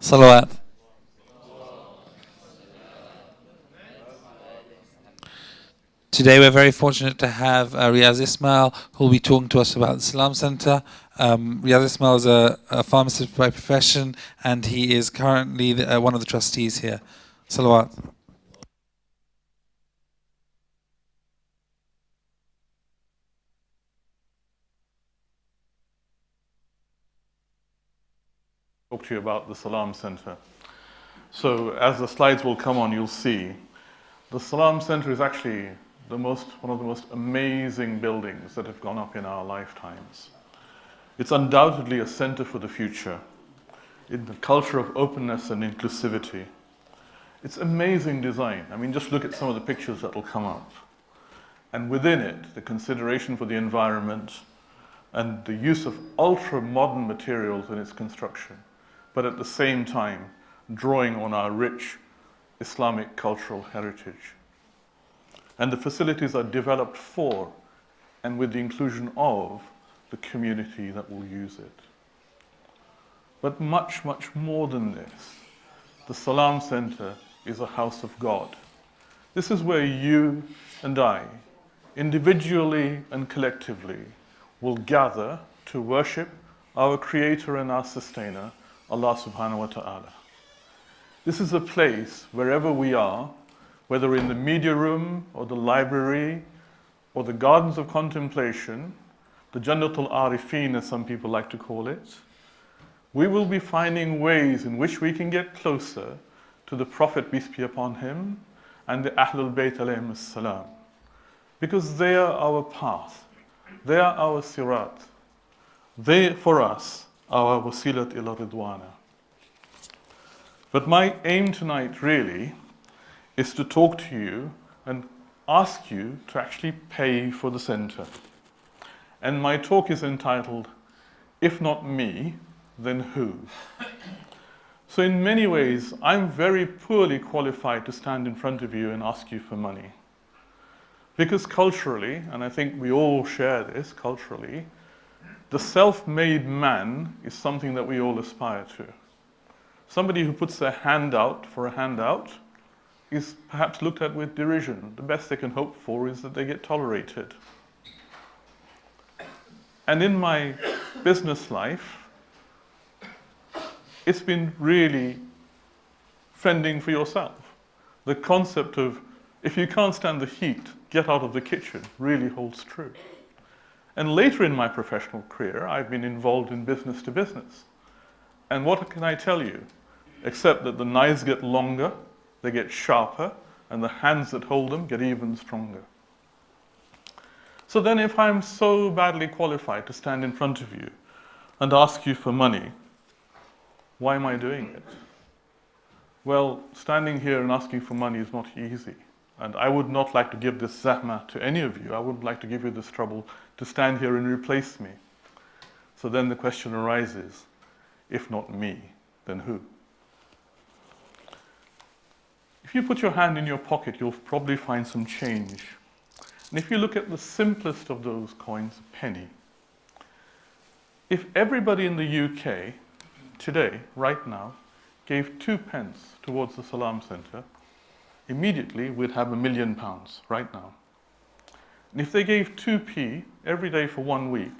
Salawat. Today we're very fortunate to have Riaz Esmail, who will be talking to us about the Salaam Centre. Riaz Esmail is a pharmacist by profession, and he is currently one of the trustees here. Salawat. Talk to you about the Salaam Centre. So as the slides will come on, you'll see the Salaam Centre is actually one of the most amazing buildings that have gone up in our lifetimes. It's undoubtedly a centre for the future in the culture of openness and inclusivity. It's amazing design. I mean, just look at some of the pictures that will come up. And within it, the consideration for the environment and the use of ultra-modern materials in its construction, but at the same time, drawing on our rich Islamic cultural heritage. And the facilities are developed for and with the inclusion of the community that will use it. But much, much more than this, the Salaam Centre is a house of God. This is where you and I, individually and collectively, will gather to worship our Creator and our Sustainer, Allah subhanahu wa ta'ala. This is a place, wherever we are, whether in the media room or the library or the gardens of contemplation, the Jannatul Arifin as some people like to call it, we will be finding ways in which we can get closer to the Prophet, peace be upon him, and the Ahlul Bayt alayhim salam. Because they are our path, they are our sirat, they for us are our wasilat ila ridwana. But my aim tonight really is to talk to you and ask you to actually pay for the centre. And my talk is entitled, If Not Me, Then Who? So in many ways, I'm very poorly qualified to stand in front of you and ask you for money. Because culturally, and I think we all share this culturally, the self-made man is something that we all aspire to. Somebody who puts their hand out for a handout is perhaps looked at with derision. The best they can hope for is that they get tolerated. And in my business life, it's been really fending for yourself. The concept of, if you can't stand the heat, get out of the kitchen, really holds true. And later in my professional career, I've been involved in business to business. And what can I tell you? Except that the knives get longer, they get sharper, and the hands that hold them get even stronger. So then if I'm so badly qualified to stand in front of you and ask you for money, why am I doing it? Well, standing here and asking for money is not easy. And I would not like to give this zahma to any of you. I wouldn't like to give you this trouble to stand here and replace me. So then the question arises, if not me, then who? If you put your hand in your pocket, you'll probably find some change. And if you look at the simplest of those coins, a penny, if everybody in the UK today, right now, gave 2 pence towards the Salaam Centre, immediately we'd have £1 million right now. And if they gave 2p every day for 1 week,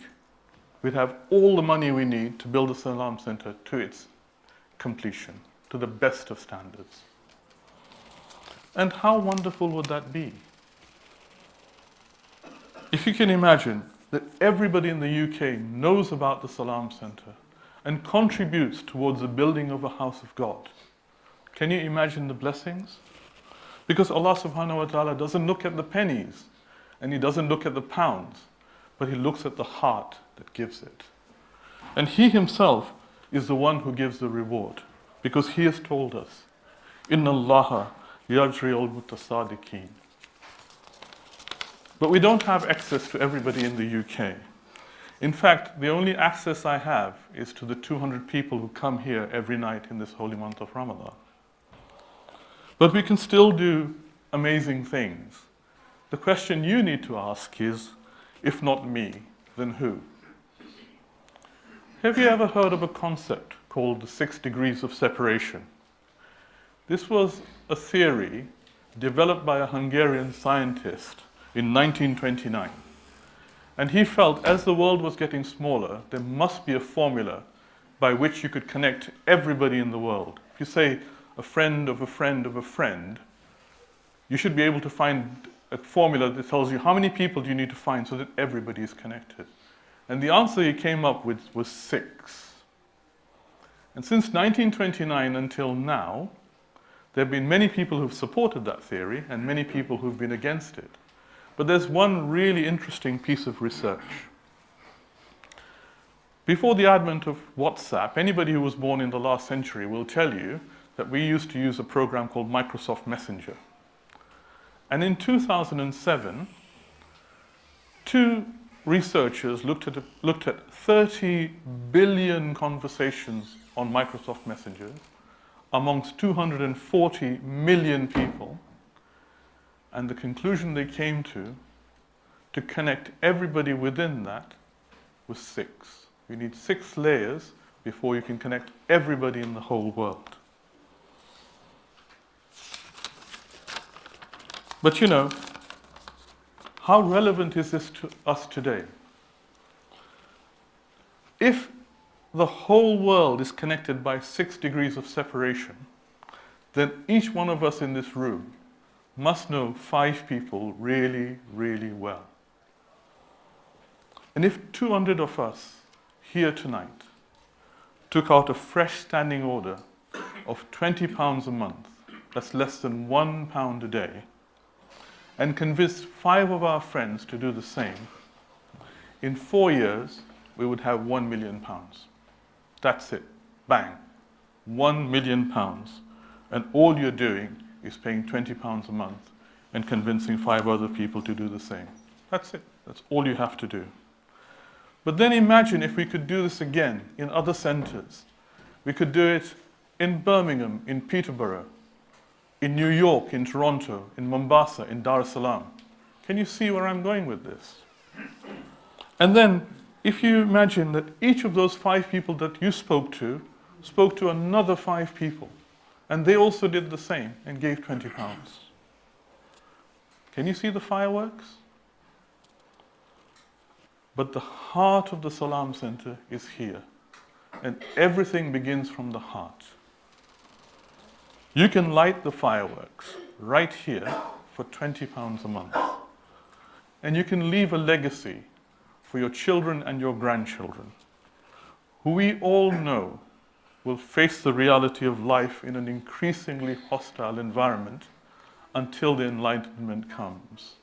we'd have all the money we need to build the Salaam Centre to its completion, to the best of standards. And how wonderful would that be? If you can imagine that everybody in the UK knows about the Salaam Centre and contributes towards the building of a house of God, can you imagine the blessings? Because Allah subhanahu wa ta'ala doesn't look at the pennies and He doesn't look at the pounds, but He looks at the heart that gives it. And He Himself is the one who gives the reward, because He has told us, Inna Allaha yajri'ul mutasadiqeen. But we don't have access to everybody in the UK. In fact, the only access I have is to the 200 people who come here every night in this holy month of Ramadan. But we can still do amazing things. The question you need to ask is, if not me, then who? Have you ever heard of a concept called the 6 degrees of separation. This was a theory developed by a Hungarian scientist in 1929. And he felt as the world was getting smaller, there must be a formula by which you could connect everybody in the world. If you say a friend of a friend of a friend, you should be able to find a formula that tells you how many people do you need to find so that everybody is connected. And the answer he came up with was 6. And since 1929 until now, there have been many people who've supported that theory and many people who've been against it. But there's one really interesting piece of research. Before the advent of WhatsApp, anybody who was born in the last century will tell you that we used to use a program called Microsoft Messenger. And in 2007, 2 researchers looked at 30 billion conversations on Microsoft Messenger amongst 240 million people. And the conclusion they came to connect everybody within that, was 6. You need 6 layers before you can connect everybody in the whole world. But you know, how relevant is this to us today? If the whole world is connected by 6 degrees of separation, then each one of us in this room must know 5 people really, really well. And if 200 of us here tonight took out a fresh standing order of £20 a month, that's less than £1 a day, and convinced 5 of our friends to do the same, in 4 years, we would have £1 million. That's it. Bang. £1 million. And all you're doing is paying £20 a month and convincing 5 other people to do the same. That's it. That's all you have to do. But then imagine if we could do this again in other centers. We could do it in Birmingham, in Peterborough, in New York, in Toronto, in Mombasa, in Dar es Salaam. Can you see where I'm going with this? And then, if you imagine that each of those 5 people that you spoke to another 5 people, and they also did the same and gave £20. Can you see the fireworks? But the heart of the Salaam Centre is here, and everything begins from the heart. You can light the fireworks right here for £20 a month. And you can leave a legacy for your children and your grandchildren, who we all know will face the reality of life in an increasingly hostile environment until the enlightenment comes.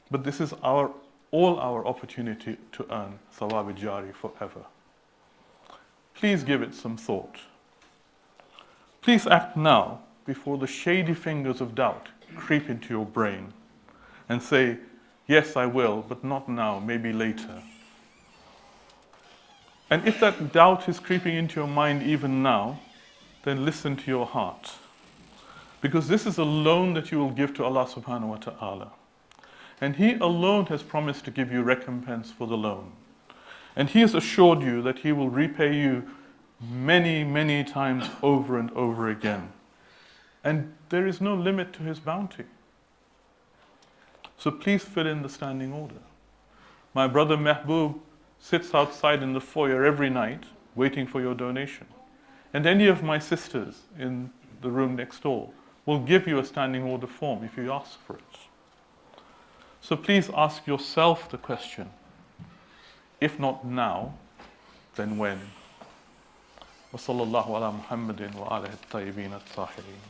But this is all our opportunity to earn thawab jari forever. Please give it some thought. Please act now before the shady fingers of doubt creep into your brain and say, yes, I will, but not now, maybe later. And if that doubt is creeping into your mind even now, then listen to your heart. Because this is a loan that you will give to Allah subhanahu wa ta'ala. And He alone has promised to give you recompense for the loan. And He has assured you that He will repay you many, many times over and over again. And there is no limit to His bounty. So please fill in the standing order. My brother Mahbub sits outside in the foyer every night waiting for your donation. And any of my sisters in the room next door will give you a standing order form if you ask for it. So please ask yourself the question, if not now, then when? وصلى الله على محمد وآله الطيبين الطاهرين.